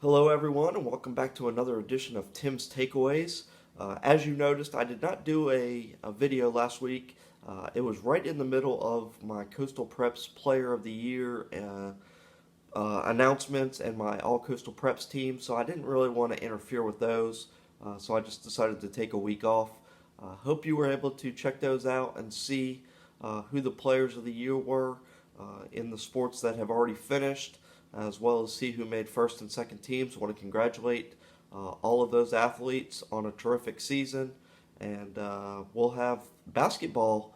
Hello, everyone, and welcome back to another edition of Tim's Takeaways. As you noticed, I did not do a video last week. It was right in the middle of my Coastal Preps Player of the Year announcements and my All Coastal Preps team, so I didn't really want to interfere with those. So I just decided to take a week off. Hope you were able to check those out and see who the Players of the Year were in the sports that have already finished, as well as see who made first and second teams. I want to congratulate all of those athletes on a terrific season, and we'll have basketball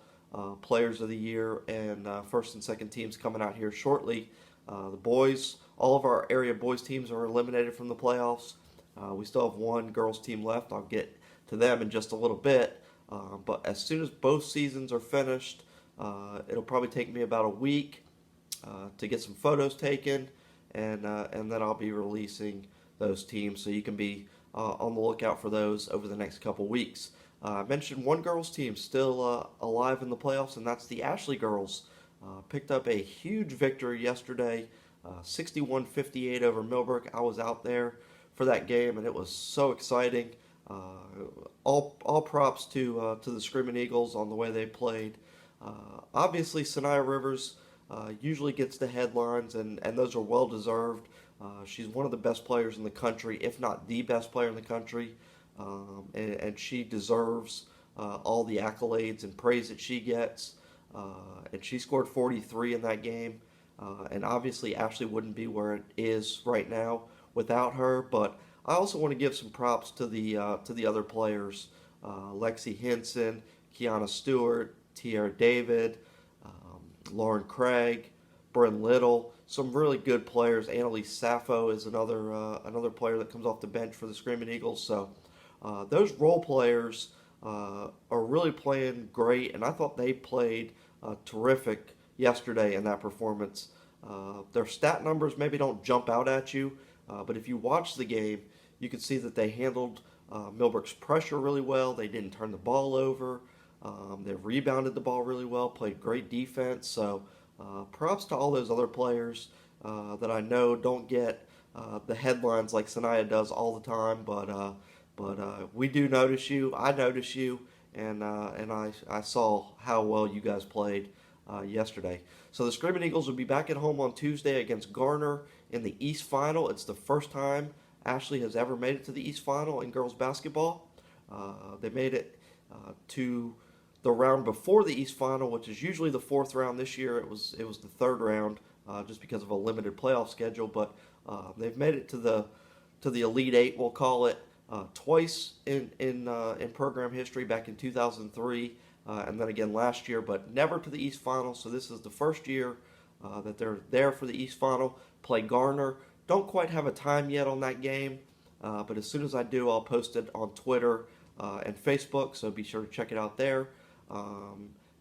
players of the year and first and second teams coming out here shortly. The boys, all of our area boys teams are eliminated from the playoffs. We still have one girls team left. I'll get to them in just a little bit. But as soon as both seasons are finished, it'll probably take me about a week to get some photos taken, and then I'll be releasing those teams, so you can be on the lookout for those over the next couple weeks. I mentioned one girls team still alive in the playoffs, and that's the Ashley girls. Picked up a huge victory yesterday, 61-58 over Millbrook. I was out there for that game, and it was so exciting. All props to the Screaming Eagles on the way they played. Obviously, Sanaya Rivers usually gets the headlines, and those are well deserved. She's one of the best players in the country, if not the best player in the country, and she deserves all the accolades and praise that she gets. And she scored 43 in that game, and obviously Ashley wouldn't be where it is right now without her. But I also want to give some props to the other players: Lexi Henson, Kiana Stewart, Tierra David, Lauren Craig, Bryn Little, some really good players. Annalise Sappho is another player that comes off the bench for the Screaming Eagles. So those role players are really playing great, and I thought they played terrific yesterday in that performance. Their stat numbers maybe don't jump out at you, but if you watch the game, you can see that they handled Millbrook's pressure really well. They didn't turn the ball over. They rebounded the ball really well, played great defense. So props to all those other players that I know don't get the headlines like Sanaya does all the time, but we do notice you. I notice you, and I saw how well you guys played yesterday. So the Screaming Eagles will be back at home on Tuesday against Garner in the East Final. It's the first time Ashley has ever made it to the East Final in girls basketball. They made it to the round before the East Final, which is usually the fourth round. This year it was the third round, just because of a limited playoff schedule. But they've made it to the Elite Eight, we'll call it, twice in program history, back in 2003, and then again last year, but never to the East Final. So this is the first year that they're there for the East Final. Play Garner. Don't quite have a time yet on that game, but as soon as I do, I'll post it on Twitter and Facebook, so be sure to check it out there.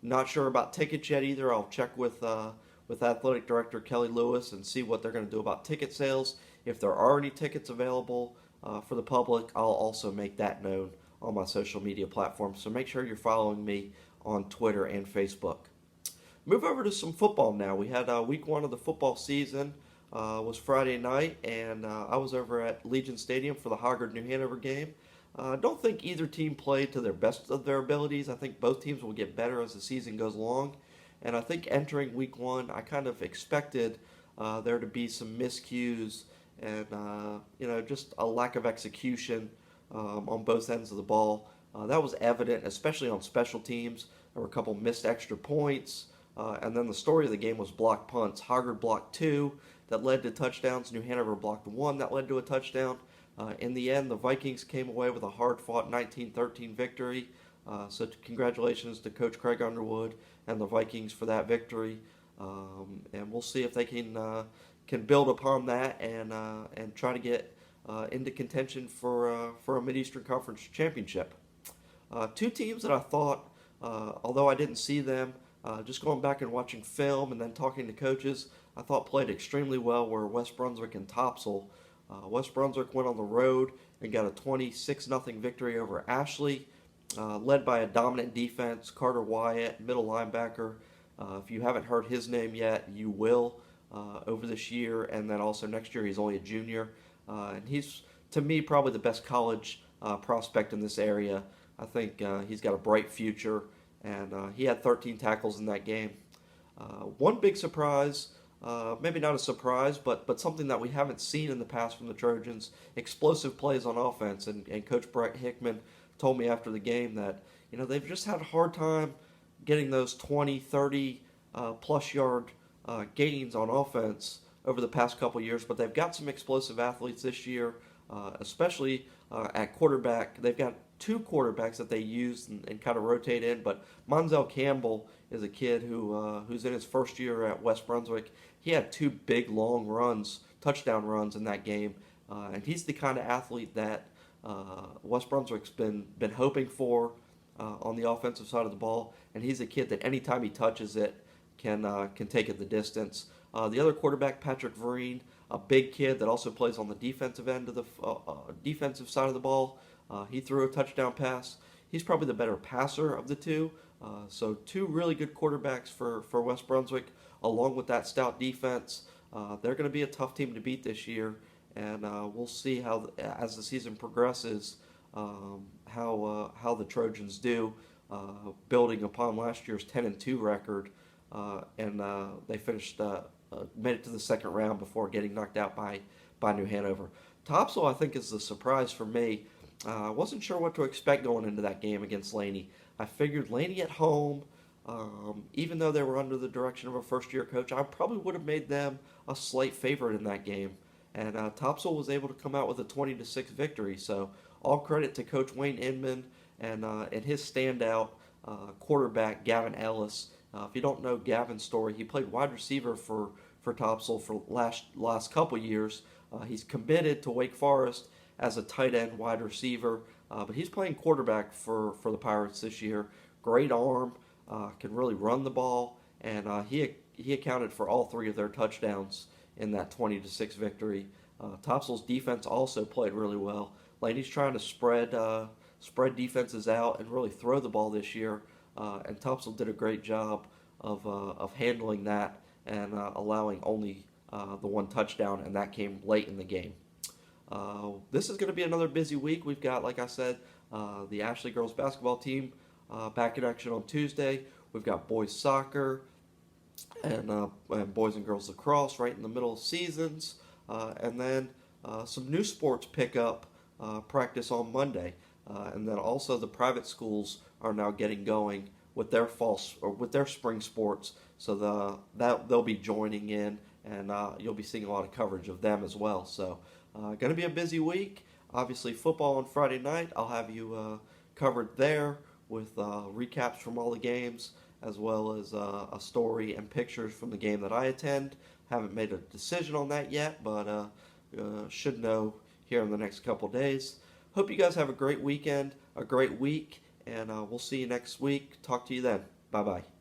Not sure about tickets yet either. I'll check with Athletic Director Kelly Lewis and see what they're going to do about ticket sales. If there are any tickets available for the public, I'll also make that known on my social media platforms. So make sure you're following me on Twitter and Facebook. Move over to some football now. We had week one of the football season was Friday night, and I was over at Legion Stadium for the Hoggard New Hanover game. I don't think either team played to their best of their abilities. I think both teams will get better as the season goes along. And I think entering week one, I kind of expected there to be some miscues and just a lack of execution on both ends of the ball. That was evident, especially on special teams. There were a couple missed extra points. And then the story of the game was blocked punts. Hoggard blocked two that led to touchdowns. New Hanover blocked one that led to a touchdown. In the end, the Vikings came away with a hard-fought 19-13 victory. So congratulations to Coach Craig Underwood and the Vikings for that victory. And we'll see if they can build upon that and try to get into contention for a Mid-Eastern Conference championship. Two teams that I thought, although I didn't see them, just going back and watching film and then talking to coaches, I thought played extremely well were West Brunswick and Topsail. West Brunswick went on the road and got a 26-0 victory over Ashley, led by a dominant defense. Carter Wyatt, middle linebacker. If you haven't heard his name yet, you will over this year, and then also next year he's only a junior. and he's, to me, probably the best college prospect in this area. I think he's got a bright future, and he had 13 tackles in that game. One big surprise, maybe not a surprise, but something that we haven't seen in the past from the Trojans, explosive plays on offense. And Coach Brett Hickman told me after the game that, they've just had a hard time getting those 20, 30 plus yard gains on offense over the past couple years, but they've got some explosive athletes this year, especially at quarterback. They've got two quarterbacks that they use and kind of rotate in, but Monzel Campbell is a kid who's in his first year at West Brunswick. He had two big long runs, touchdown runs in that game, and he's the kind of athlete that West Brunswick's been hoping for on the offensive side of the ball, and he's a kid that anytime he touches it can take it the distance. The other quarterback, Patrick Vereen, a big kid that also plays on the defensive end of the defensive side of the ball. He threw a touchdown pass. He's probably the better passer of the two. So two really good quarterbacks for West Brunswick, along with that stout defense. They're going to be a tough team to beat this year, and we'll see how, as the season progresses, how the Trojans do, building upon last year's 10-2 record, and they finished made it to the second round before getting knocked out by New Hanover. Topsail, I think, is the surprise for me. I wasn't sure what to expect going into that game against Laney. I figured Laney at home, even though they were under the direction of a first-year coach, I probably would have made them a slight favorite in that game. And Topsail was able to come out with a 20-6 victory. So all credit to Coach Wayne Inman and his standout quarterback, Gavin Ellis. If you don't know Gavin's story, he played wide receiver for Topsail for last couple years. He's committed to Wake Forest as a tight end wide receiver, but he's playing quarterback for the Pirates this year. Great arm, can really run the ball, and he accounted for all three of their touchdowns in that 20-6 victory. Topsail's defense also played really well. Laney's trying to spread defenses out and really throw the ball this year, and Topsail did a great job of handling that and allowing only the one touchdown, and that came late in the game. This is going to be another busy week. We've got, like I said, the Ashley girls basketball team back in action on Tuesday. We've got boys soccer and boys and girls lacrosse right in the middle of seasons, and then some new sports pickup practice on Monday, and then also the private schools are now getting going with their spring sports, so they'll be joining in, and you'll be seeing a lot of coverage of them as well. So going to be a busy week. Obviously, football on Friday night. I'll have you covered there with recaps from all the games, as well as a story and pictures from the game that I attend. Haven't made a decision on that yet, but should know here in the next couple days. Hope you guys have a great weekend, a great week, and we'll see you next week. Talk to you then. Bye-bye.